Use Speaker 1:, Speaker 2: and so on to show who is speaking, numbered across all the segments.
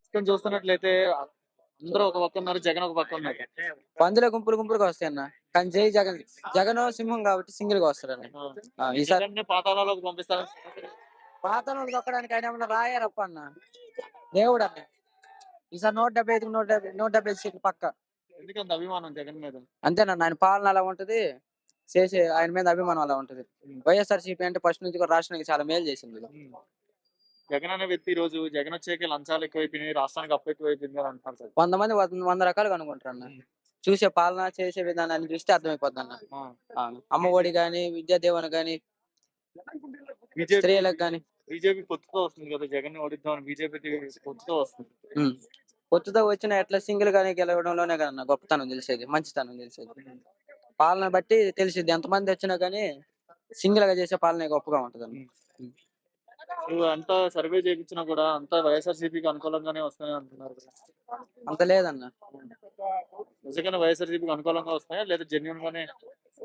Speaker 1: ప్రస్తుతం చూస్తున్నట్లయితే అందరూ ఒక పక్క ఉన్నారు. జగన్ ఒక పక్క ఉన్నారు.
Speaker 2: పందుల గుంపులు గుంపులుగా వస్తాయన్న. కానీ జై జగన్. జగన్ సింహం కాబట్టి సింగిల్ గా వస్తారన్న. ఈసారి
Speaker 1: జగన్‌ని పాతాళంలోకి పంపిస్తారు.
Speaker 2: పాతనోళ్ళు దొక్కడానికి ఆయన ఏమన్నా రాయారప్ప అన్న. దేవుడు అన్న. ఈసారి 175 170 సీట్లు పక్క.
Speaker 1: ఎందుకంత అభిమానం జగన్ మీద?
Speaker 2: అంతేనన్న, ఆయన పాలన అలా ఉంటది, చేసే ఆయన మీద అభిమానం అలా ఉంటది. వైఎస్ఆర్సీపీ అంటే ఫస్ట్ నుంచి కూడా రాష్ట్రానికి చాలా మేలు చేసింది.
Speaker 1: జగన్ అనే వ్యక్తి ఈ రోజు జగన్ వచ్చాక లంచాలు ఎక్కువైపోయినాయి, రాష్ట్రానికి అప్పు ఎక్కువైపోయింది అని అంటున్నారు సార్.
Speaker 2: 100 మంది 100 రకాలుగా అనుకుంటారు అన్న. చూసే పాలన చేసే విధానాన్ని చూస్తే అర్థమైపోద్ది అన్న. అమ్మ ఒడి గాని, విద్యా దీవెన గాని, స్త్రీలకు గాని.
Speaker 1: బీజేపీ పొత్తుతో వస్తుంది కదా, జగన్ ఓడిద్దామని బీజేపీ పొత్తుతో వస్తుంది.
Speaker 2: పొత్తుతో వచ్చిన ఎట్లా సింగిల్ గానే గెలవడంలోనే కదన్న గొప్పతనం తెలిసేది, మంచితనం తెలిసేది. పాలన బట్టి తెలిసింది. ఎంతమంది వచ్చినా గానీ సింగిల్ గా చేసే పాలన గొప్పగా ఉంటది.
Speaker 1: అంతా సర్వే చేయించినా కూడా అంతా వైఎస్ఆర్సీపీకి అనుకూలంగానే వస్తాయి అంటున్నారు.
Speaker 2: అంత లేదన్న.
Speaker 1: నిజంగానే వైఎస్ఆర్సీపీకి అనుకూలంగా వస్తాయా లేదా జెన్యున్ గానే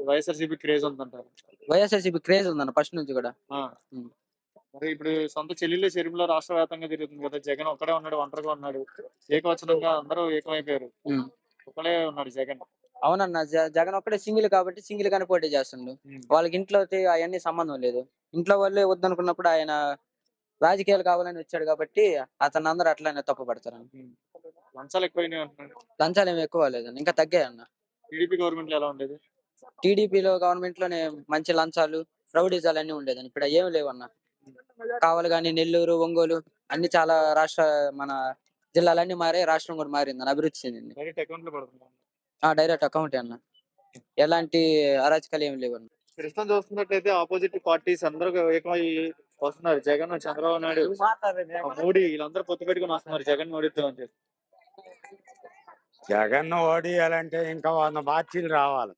Speaker 1: వైఎస్ఆర్సీపీ క్రేజ్ ఉందంటారు?
Speaker 2: వైఎస్ఆర్సీపీ క్రేజ్ ఉందన్న ఫస్ట్ నుంచి కూడా.
Speaker 1: మరి ఇప్పుడు సొంత చెల్లెళ్ళ చెరువులో రాష్ట్ర వ్యాప్తంగా తిరుగుతుంది కదా, జగన్ ఒక్కడే ఉన్నాడు, ఒంటరిగా ఉన్నాడు, ఏకవచనంగా అందరూ ఏకమైపోయారు, ఒక్కడే ఉన్నాడు జగన్.
Speaker 2: అవునన్న, జగన్ ఒక్కడే సింగిల్ కాబట్టి సింగిల్ గానే పోటీ చేస్తుండు. వాళ్ళకి ఇంట్లో అవన్నీ సంబంధం లేదు. ఇంట్లో వాళ్ళే వద్దనుకున్నప్పుడు ఆయన రాజకీయాలు కావాలని వచ్చాడు కాబట్టి అతను అందరూ అట్లానే తప్పు పడతారు.
Speaker 1: లంచాలు ఎక్కువైనాయి అంటున్నారు.
Speaker 2: లంచాలు ఏమి ఎక్కువ లేదన్న, ఇంకా తగ్గాయన్న.
Speaker 1: టీడీపీ గవర్నమెంట్ లో ఎలా ఉండేది?
Speaker 2: టీడీపీలో గవర్నమెంట్ లోనే మంచి లంచాలు, రౌడీజాలు అన్ని ఉండేదని. ఇప్పుడు ఏమి లేవన్న. కావాలి గాని నెల్లూరు, ఒంగోలు అన్ని చాలా మన జిల్లాలన్నీ మారే, రాష్ట్రం కూడా మారింది, అభివృద్ధి చెందింది. డైరెక్ట్ అకౌంట్ అన్న. ఎలాంటి అరాచకాలు ఏమి లేవన్న.
Speaker 1: ప్రస్తుతం చూస్తున్నట్లయితే ఆపోజిట్ పార్టీస్ అందరూ ఏకమై వస్తున్నారు. జగన్, చంద్రబాబు నాయుడు, మోడీ వీళ్ళందరూ పొత్తు పెట్టుకుని వస్తున్నారు జగన్ ఓడిద్దాం అని చెప్పి.
Speaker 3: జగన్ ఓడియాలంటే ఇంకా 100 పార్టీలు రావాలి.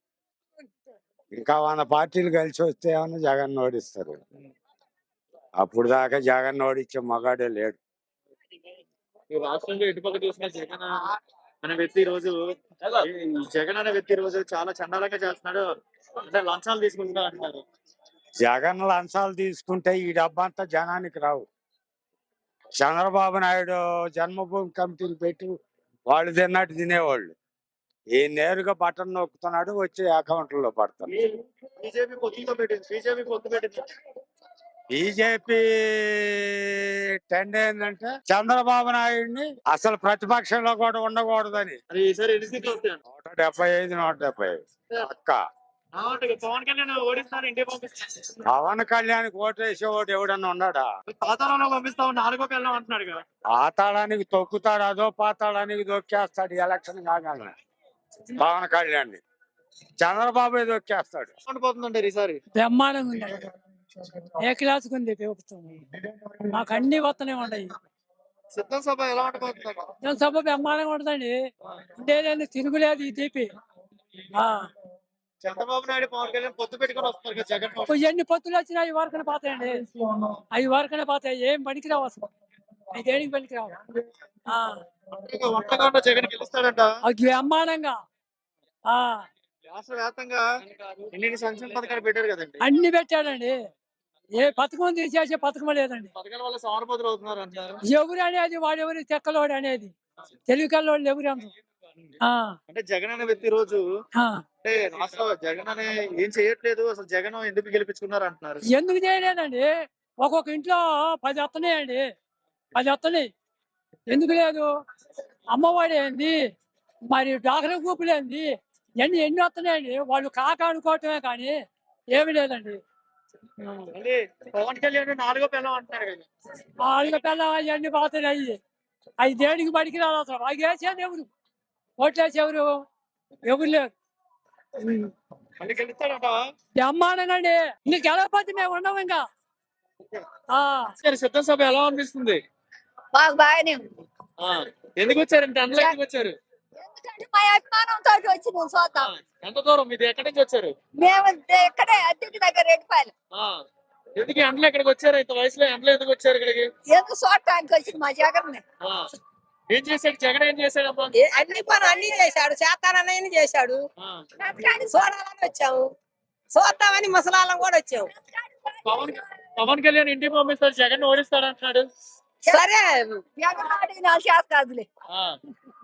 Speaker 3: ఇంకా 100 పార్టీలు కలిసి వస్తే ఏమన్నా జగన్ ఓడిస్తారు. అప్పుడు దాకా జగన్ ఓడించే మగాడే లేడు.
Speaker 1: రాష్ట్రంలో ఎటుపక్క చూసినా జగన్ అనే వ్యక్తి ఈ రోజు చాలా చండాలంగా చేస్తున్నాడు, అంటే లంచాలు తీసుకుంటున్నా అంటారు.
Speaker 3: జగన్ లంచాలు తీసుకుంటే ఈ డబ్బంతా జనానికి రావు. చంద్రబాబు నాయుడు జన్మభూమి కమిటీలు పెట్టి వాళ్ళు తిన్నట్టు తినేవాళ్ళు. ఈ నేరుగా బటన్ నొక్కుతున్నాడు, వచ్చి అకౌంట్లో పడతాడు. బీజేపీ టెండ్ ఏంటంటే చంద్రబాబు నాయుడిని అసలు ప్రతిపక్షంలో కూడా ఉండకూడదని. 175 175 పక్క. పవన్ కళ్యాణ్ ఓటేసేవాడు ఎవడన్నా ఉన్నాడా? పాతాళానికి తొక్కుతాడు, అదో పాతాళానికి దొక్కేస్తాడు ఎలక్షన్ కాగానే పవన్ కళ్యాణ్. చంద్రబాబు దొక్కేస్తాడు.
Speaker 4: బ్రహ్మాండంగా ఉంది, ఏ క్లాస్ ఉంది ప్రభుత్వం. మాకు అన్ని వస్తూనే ఉన్నాయి.
Speaker 1: సిద్ధం సభ ఎలా ఉంటుంది?
Speaker 4: సిద్ధం సభ బ్రహ్మాండంగా ఉంటుందండి, ఉండేదాన్ని తిరుగులేదు ఈ తీపి.
Speaker 1: చంద్రబాబు నాయుడు, పవన్ కళ్యాణ్ పొత్తు పెట్టుకుని వస్తారు కదా జగన్.
Speaker 4: ఎన్ని పొత్తులు వచ్చినా అవి వరకనే పోతాయండి, అవి వరకనే పోతాయి. ఏం పనికిరావు అసలు, అవి దేనికి పనికిరావు.
Speaker 1: జగన్ గెలుస్తాడంట
Speaker 4: బ్రహ్మాండంగా.
Speaker 1: రాష్ట్ర వ్యాప్తంగా ఎన్ని సంక్షేమ పథకాలు పెట్టారు కదండి?
Speaker 4: అన్ని పెట్టాడండి, ఏ పథకం తీసేసే పథకం లేదండి.
Speaker 1: పథకాల వల్ల సోమరపోతులు అవుతున్నారు అంటారు.
Speaker 4: ఎవరు అనేది వాడెవరు, తెక్కలోడు అనేది తెలివికల్లోళ్ళు ఎవరు అంటారు.
Speaker 1: అంటే జగన్ అనే వ్యక్తి రోజు అంటే రాష్ట్ర జగన్ అనే ఏం చేయట్లేదు, అసలు జగన్ ఎందుకు గెలిపించుకున్నారు అంటున్నారు.
Speaker 4: ఎందుకు చేయలేదండి, ఒక్కొక్క ఇంట్లో 10 వస్తున్నాయండి, 10 వస్తున్నాయి. ఎందుకు లేదు? అమ్మఒడి ఏంది, మరి డాక్టర్ గ్రూపులు ఏంది, ఎన్ని వస్తున్నాయండి. వాళ్ళు కాక అనుకోవటమే కానీ ఏమి లేదండి.
Speaker 1: పవన్ కళ్యాణ్ 4వ పిల్లం అంటున్నారు కదా,
Speaker 4: 4వ పిల్లం అవన్నీ పోతున్నాయి. అవి దేనికి బడికి రాదు అసలు. అవి వేసేది ఎవరు, ఓట్లేసి ఎవరు లేరు. బ్రహ్మాండంగా అండి, ఇంక గెలవకపోతే మేము ఉన్నాము. ఇంకా
Speaker 1: సిద్ధం సభ ఎలా అనిపిస్తుంది?
Speaker 5: మాకు బాగానే ఉంది.
Speaker 1: ఎందుకు వచ్చారు? ఇంత అందులో ఎందుకు వచ్చారు?
Speaker 5: ఎందుకంటే మా అభిమానంతో వచ్చినాం చూద్దాం.
Speaker 1: ఎంత దూరం మీది? ఎక్కడి నుంచి వచ్చారు?
Speaker 5: మేము ఇక్కడే అద్దెకి దగ్గర రెడ్డిపాలెం.
Speaker 1: ఎందుకు ఎండలో ఇక్కడికి వచ్చారు? ఇంత వయసులో ఎండలో ఎందుకు వచ్చారు ఇక్కడికి?
Speaker 5: ఎందుకు చూడటానికి వచ్చింది మా జగన్.
Speaker 1: ఏం చేశాడు జగన్? ఏం చేశాడు?
Speaker 5: అన్ని పనులు అన్ని చేశాడు, చేస్తానని చేశాడు. చూడాలని వచ్చాము, చూద్దామని ముసలాళ్ళం కూడా వచ్చాము.
Speaker 1: పవన్ కళ్యాణ్ ఇంటికి పంపిస్తాడు, జగన్ ఓడిస్తాడు అంటున్నాడు.
Speaker 5: సరే ఎగతాళి నా చేత కాదులే.
Speaker 1: ఆ,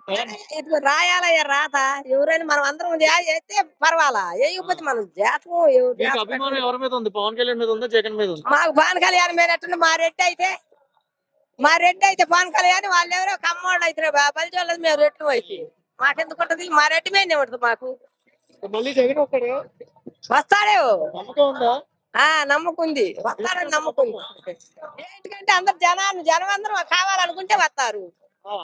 Speaker 1: జగన్
Speaker 5: ఇప్పుడు రాయాలయ్యా రాత ఎవరైనా మనం అందరం చేస్తే పర్వాలా వేయకపోతే మనం జాతకం ఎవరు
Speaker 1: మీకు
Speaker 5: జాతకం
Speaker 1: అభిమానం ఎవరి మీద ఉంది? పవన్ కళ్యాణ్ మీద ఉందా, జగన్ మీద ఉందా?
Speaker 5: మాకు పవన్ కళ్యాణ్ మీద ఎట్టుండి మా రెడ్డి అయితే పవన్ కళ్యాణ్ వాళ్ళు ఎవరో కమ్మోళ్ళు అయితే బలిచోళ్ళది మేము రెట్లు అయితే మాకెందుకు ఉంటది మా రెడ్డి మీద ఉంటుంది మాకు
Speaker 1: మళ్ళీ జగన్ వస్తాడు,
Speaker 5: వస్తాడే
Speaker 1: నమ్మకం ఉందా?
Speaker 5: నమ్మకం ఉంది వస్తాడని నమ్మకం ఉంది ఏంటంటే అందరు జనం అందరూ కావాలనుకుంటే వస్తారు
Speaker 1: ఆ,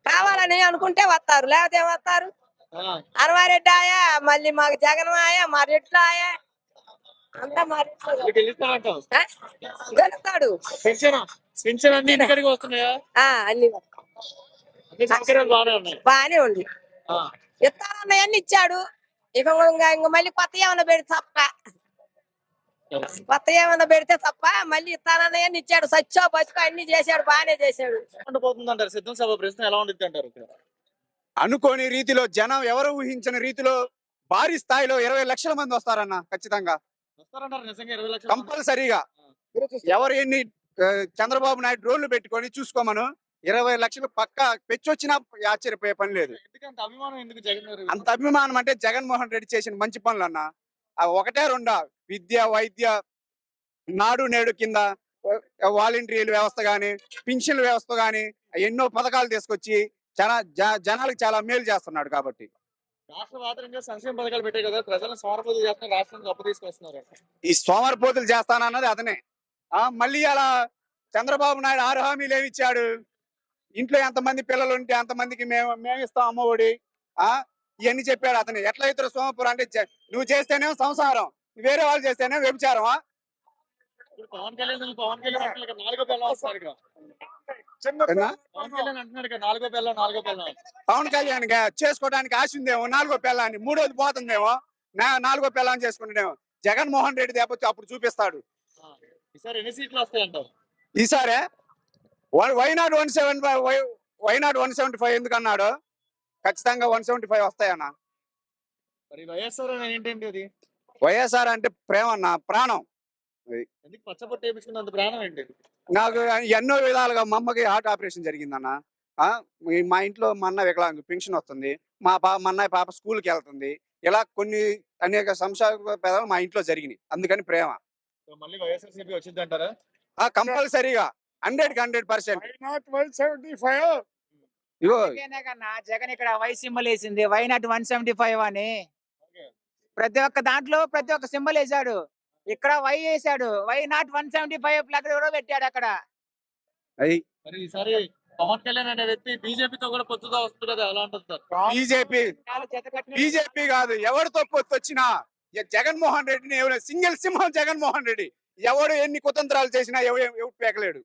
Speaker 5: కావాలని అనుకుంటే వస్తారు లేకపోతే ఏం వస్తారు
Speaker 1: ఆ.
Speaker 5: అరవారెడ్డి ఆయా మళ్ళీ మాకు జగన్ ఆయా మా రెడ్లు ఆయా అంతా మా రెడ్లు.
Speaker 1: మీకు గెలుస్తాడంటావు?
Speaker 5: ఆ? గెలుస్తాడు
Speaker 1: పెన్షన్ అన్ని ఇంటికాడికి వస్తున్నాయా?
Speaker 5: అన్ని
Speaker 1: అన్ని సౌకర్యాలు బాగానే ఉన్నాయి.
Speaker 5: బాగానే ఉంది
Speaker 1: ఆ,
Speaker 5: ఇస్తానన్నయన్ని ఇచ్చాడు ఇంక మళ్ళీ కొత్త ఏమన్నా పెడితే తప్ప మళ్ళీ ఇస్తానన్నయన్ని ఇచ్చాడు సచ్చో బతుకు అన్ని చేశాడు బాగానే చేశాడు.
Speaker 1: పోతుంది అంటారు. సిద్ధం సభ ప్రశ్న ఎలా ఉంటుంది అంటారు?
Speaker 6: అనుకోని రీతిలో జనం ఎవరు ఊహించిన రీతిలో భారీ స్థాయిలో 20 లక్షల మంది వస్తారన్న. ఖచ్చితంగా
Speaker 1: వస్తారంటారు నిజంగా 20 లక్షలు?
Speaker 6: కంపల్సరీగా ఎవరు ఎన్ని చంద్రబాబు నాయుడు డ్రోన్లు పెట్టుకొని చూసుకోమను 20 లక్షలు పక్కా పెచ్చొచ్చినా ఆశ్చర్యపోయే పని లేదు.
Speaker 1: ఎందుకంత అభిమానం ఎందుకు జగన్ గారు?
Speaker 6: అంత అభిమానం అంటే జగన్మోహన్ రెడ్డి చేసిన మంచి పనులు అన్న. ఒకటే రెండా విద్య వైద్య నాడు నేడు కింద వాలంటీర్ల వ్యవస్థ గాని పింఛన్ల వ్యవస్థ గాని ఎన్నో పథకాలు తీసుకొచ్చి చాలా జనాలకు చాలా మేలు చేస్తున్నాడు. కాబట్టి
Speaker 1: రాష్ట్ర వ్యాప్తంగా సంక్షేమ పథకాలు పెట్టాయి కదా, ప్రజలను సోమరపోతులు చేస్తున్నారు, రాష్ట్రానికి అప్పు తీసుకొస్తున్నారు.
Speaker 6: ఈ సోమరిపోతులు చేస్తానన్నది అతనే. మళ్ళీ అలా చంద్రబాబు నాయుడు 6 హామీలు ఏమి ఇచ్చాడు? ఇంట్లో ఎంతమంది పిల్లలు ఉంటే అంతమందికి మేము ఇస్తాం అమ్మఒడి. ఇవన్నీ చెప్పాడు అతను. ఎట్లా ఇతర సోమపురం అంటే నువ్వు చేస్తేనేమో సంసారం, వేరే వాళ్ళు చేస్తేనే వ్యభిచారమా?
Speaker 1: ఇప్పుడు పవన్ కళ్యాణ్ అంటున్నాడు కదా, 4వ పిల్లలు వస్తారు కదా. పవన్ కళ్యాణ్ అంటున్నాడు కదా, 4వ పిల్లలు.
Speaker 6: పవన్ కళ్యాణ్ చేసుకోవడానికి ఆశ ఉందేమో 4వ పిల్లాన్ని, 3వది పోతుందేమో 4వ పిల్లని చేసుకుంటేమో. జగన్మోహన్ రెడ్డి దేపొచ్చి అప్పుడు చూపిస్తాడు.
Speaker 1: ఈసారి ఎన్ని సీట్లు వస్తాయంటారు?
Speaker 6: ఈసారి వైనాడు 175 ఎందుకు అన్నాడు? ఖచ్చితంగా 175 వస్తాయన్న.
Speaker 1: మరి వైఎస్ఆర్ ఏంటండి అది?
Speaker 6: వైఎస్ఆర్ అంటే ప్రేమ అన్న, ప్రాణం.
Speaker 1: ఎందుకు పచ్చబొట్టు వేయించుకున్నంత ప్రాణం ఏంటి?
Speaker 6: నాకు ఎన్నో విధాలుగా మా అమ్మకి హార్ట్ ఆపరేషన్ జరిగిందన్న. మా ఇంట్లో మా అన్న వికలాంగు పెన్షన్ వస్తుంది, మా అన్నయ్య పాప స్కూల్కి వెళ్తుంది. ఇలా కొన్ని అనేక సంక్షేమ మా ఇంట్లో జరిగినాయి. అందుకని ప్రేమ.
Speaker 1: మళ్ళీ వైఎస్ఆర్సీపీ వచ్చింది అంటారా?
Speaker 6: కంపల్సరీగా 100% ఇగో
Speaker 7: జగన్ ఇక్కడ వై సింబల్ వేసింది, వై నాట్ 175 అని. ప్రతి ఒక్క దాంట్లో ప్రతి ఒక్క సింబల్ వేసాడు. ఇక్కడ వై వేసాడు, వై నాట్ 175 ప్లగ్ కూడా పెట్టాడు అక్కడ.
Speaker 1: మరి ఈసారి పవన్ కళ్యాణ్ అనే వ్యక్తి బీజేపీతో కూడా పొత్తుగా వస్తుంది కదా, ఎలా ఉంటుంది సార్?
Speaker 6: బీజేపీ కాదు, ఎవరితో పొత్తు వచ్చినా జగన్మోహన్ రెడ్డిని సింగిల్ సింహం జగన్మోహన్ రెడ్డి. ఎవడు ఎన్ని కుతంత్రాలు చేసినా ఎవడు పేకలేడు.